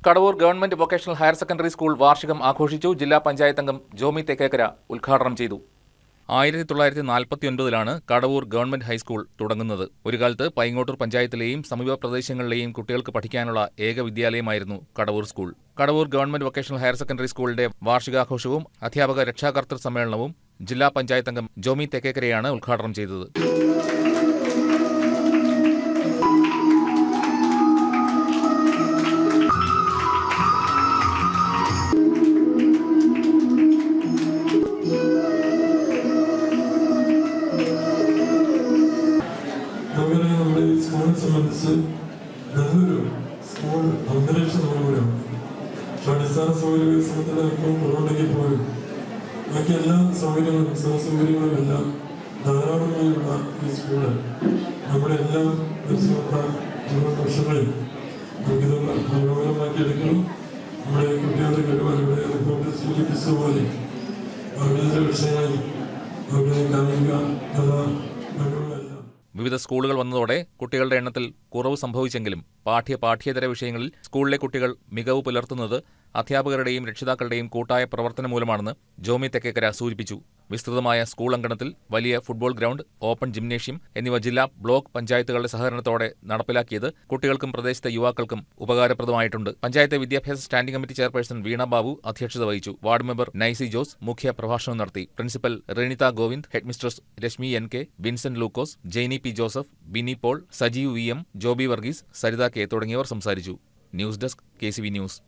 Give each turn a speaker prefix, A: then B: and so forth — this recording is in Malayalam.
A: Kadavoor government vocational higher secondary school വാർഷികം ആഘോഷിച്ചു. ജില്ലാ പഞ്ചായത്ത് അംഗം ജോമി തെക്കേക്കര ഉദ്ഘാടനം ചെയ്തു. 1949-ലാണ് കടവൂർ ഗവൺമെന്റ് ഹൈസ്കൂൾ തുടങ്ങുന്നത്. ഒരു കാലത്ത് പൈങ്ങോട്ടൂർ പഞ്ചായത്തിലെയും സമീപ പ്രദേശങ്ങളിലെയും കുട്ടികൾക്ക് പഠിക്കാനുള്ള ഏക വിദ്യാലയമായിരുന്നു Kadavoor school. Kadavoor government vocational higher secondary സ്കൂളിന്റെ വാർഷികാഘോഷവും അധ്യാപക രക്ഷാകർതൃ സമ്മേളനവും ജില്ലാ പഞ്ചായത്ത് അംഗം ജോമി തെക്കേക്കരയാണ് ഉദ്ഘാടനം ചെയ്തത്.
B: നമ്മുടെ ഈ സ്കൂളിനെ സംബന്ധിച്ച് നല്ലൊരു സ്കൂൾ അന്തരീക്ഷം നമുക്കിവിടെയാണ്. അടിസ്ഥാന സൗകര്യ വികസനത്തിന് ഏറ്റവും കുറവുണ്ടെങ്കിൽ പോലും ബാക്കി എല്ലാ സൗകര്യങ്ങളും സൗകര്യങ്ങളും എല്ലാം ധാരാളമായുള്ള ഈ സ്കൂള് നമ്മുടെ എല്ലാ വർഷങ്ങളിൽ നമുക്കിത് മനോഹരമാക്കിയെടുക്കണം. നമ്മുടെ കുട്ടികളുടെ കഴിവുകളുടെ റിപ്പോർട്ട് സൂചിപ്പിച്ചതുപോലെ അവരുടെ വിഷയങ്ങളിൽ അവരുടെ കായിക കല കഴിവുകളെല്ലാം
A: വിവിധ സ്കൂളുകൾ വന്നതോടെ കുട്ടികളുടെ എണ്ണത്തിൽ കുറവ് സംഭവിച്ചെങ്കിലും പാഠ്യേതര വിഷയങ്ങളിൽ സ്കൂളിലെ കുട്ടികൾ മികവ് പുലർത്തുന്നത് അധ്യാപകരുടെയും രക്ഷിതാക്കളുടെയും കൂട്ടായ പ്രവർത്തനം മൂലമാണെന്ന് ജോമി തെക്കേക്കര സൂചിപ്പിച്ചു. വിസ്തൃതമായ സ്കൂൾ അങ്കണത്തിൽ വലിയ ഫുട്ബോൾ ഗ്രൗണ്ട്, ഓപ്പൺ ജിംനേഷ്യം എന്നിവ ജില്ലാ ബ്ലോക്ക് പഞ്ചായത്തുകളുടെ സഹകരണത്തോടെ നടപ്പിലാക്കിയത് കുട്ടികൾക്കും പ്രദേശത്തെ യുവാക്കൾക്കും ഉപകാരപ്രദമായിട്ടുണ്ട്. പഞ്ചായത്ത് വിദ്യാഭ്യാസ standing committee chairperson Veena Babu അധ്യക്ഷത വഹിച്ചു. വാർഡ് മെമ്പർ നൈസി ജോസ് മുഖ്യ പ്രഭാഷണം നടത്തി. Principal Renitha Govind, headmistress Reshmi NK, Vincent Lukose, Jainy P. Joseph, Bini Paul, Sajeev VM, Joby Varghese, Saritha K തുടങ്ങിയവർ സംസാരിച്ചു. News desk KCV news.